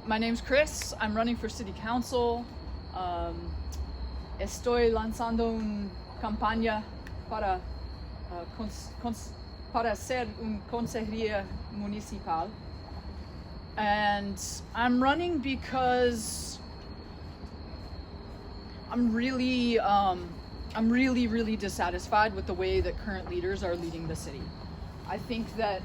My name's Kris. I'm running for city council. Estoy lanzando una campaña para, para ser un consejería municipal. And I'm running because I'm really dissatisfied with the way that current leaders are leading the city. I think that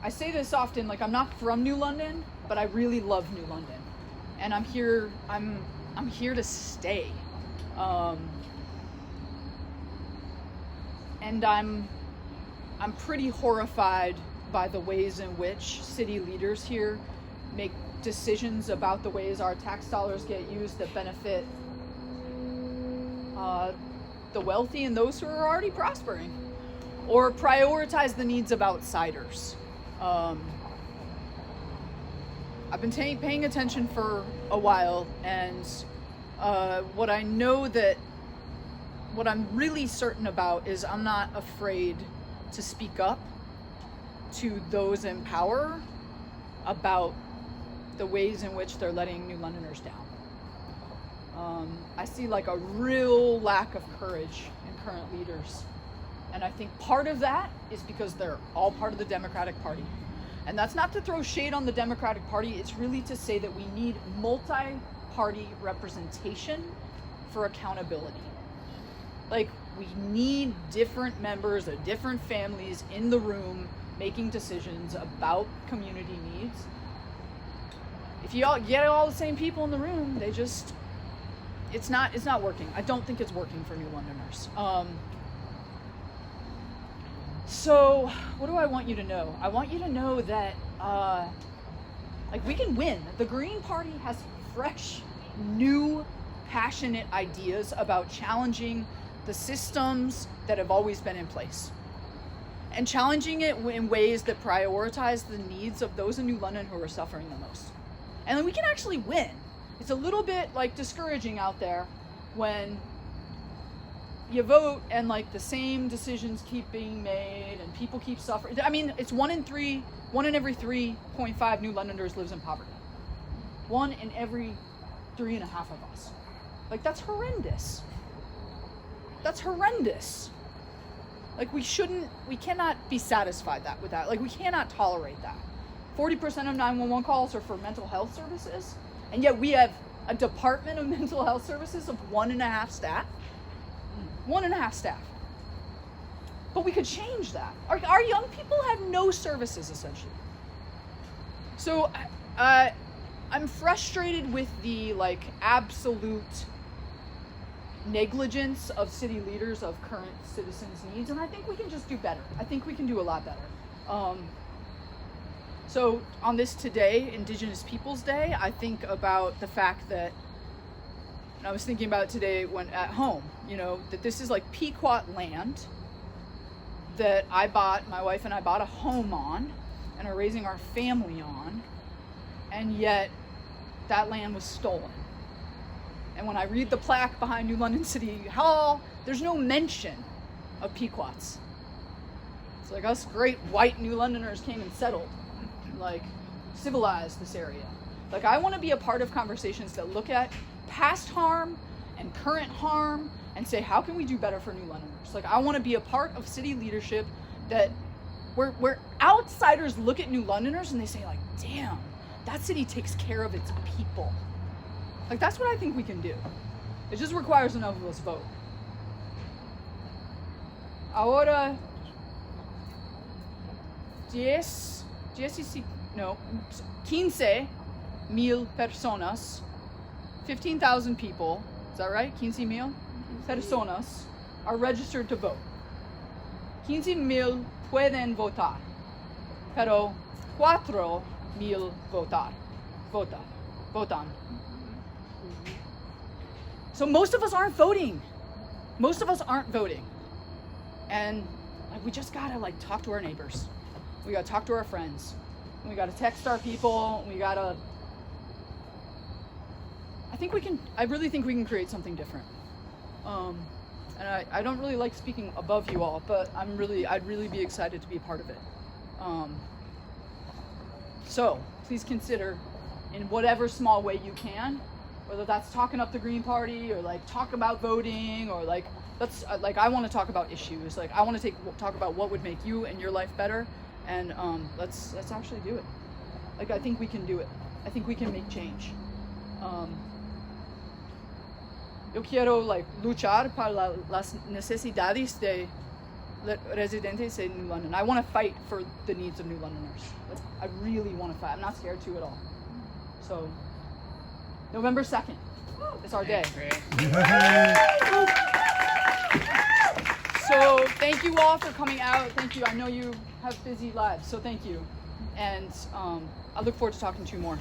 I say this often, like, I'm not from New London, but I really love New London, and I'm here to stay, and I'm pretty horrified by the ways in which city leaders here make decisions about the ways our tax dollars get used that benefit the wealthy and those who are already prospering, or prioritize the needs of outsiders. I've been paying attention for a while, and what I'm really certain about is I'm not afraid to speak up to those in power about the ways in which they're letting New Londoners down. I see like a real lack of courage in current leaders. And I think part of that is because they're all part of the Democratic Party. And that's not to throw shade on the Democratic Party, it's really to say that we need multi-party representation for accountability. Like, we need different members of different families in the room making decisions about community needs. If you all get all the same people in the room, it's not working. I don't think it's working for New Londoners. So what do I want you to know? I want you to know that we can win. The Green Party has fresh, new, passionate ideas about challenging the systems that have always been in place, and challenging it in ways that prioritize the needs of those in New London who are suffering the most. And then we can actually win. It's a little bit like discouraging out there when you vote and like the same decisions keep being made and people keep suffering. I mean, it's one in every 3.5 New Londoners lives in poverty. 1 in every 3.5 of us. Like, that's horrendous. That's horrendous. Like, we cannot be satisfied with that. Like, we cannot tolerate that. 40% of 911 calls are for mental health services, and yet we have a Department of Mental Health Services of 1.5 staff. 1.5 staff. But we could change that. Our young people have no services, essentially. So I'm frustrated with the absolute negligence of city leaders of current citizens' needs, and I think we can just do better. I think we can do a lot better. So on this today, Indigenous Peoples Day, I think about the fact that, and I was thinking about it today when at home, that this is like Pequot land that my wife and I bought a home on and are raising our family on, and yet that land was stolen. And when I read the plaque behind New London City Hall, there's no mention of Pequots. It's like us great white New Londoners came and settled, civilized this area. I want to be a part of conversations that look at past harm and current harm and say, how can we do better for New Londoners? I want to be a part of city leadership that where outsiders look at New Londoners and they say, damn, that city takes care of its people. That's what I think we can do. It just requires enough of us vote. Ahora, 15,000 personas, 15,000 people, is that right? 15,000 personas are registered to vote. 15,000 pueden votar, pero 4,000 votan. So most of us aren't voting. And we just gotta talk to our neighbors. We gotta talk to our friends. We gotta text our people. I really think we can create something different. And I don't really like speaking above you all, but I'd really be excited to be a part of it. So please consider, in whatever small way you can, whether that's talking up the Green Party or like talk about voting or like let's like I want to talk about issues. Like I want to talk about what would make you and your life better, and let's actually do it. Like I think we can do it. I think we can make change. Yo quiero like luchar para las necesidades de residentes en New London. I want to fight for the needs of New Londoners. Like, I really want to fight. I'm not scared to at all. So, November 2nd is our day. So, thank you all for coming out. Thank you. I know you have busy lives, so thank you. And I look forward to talking to you more.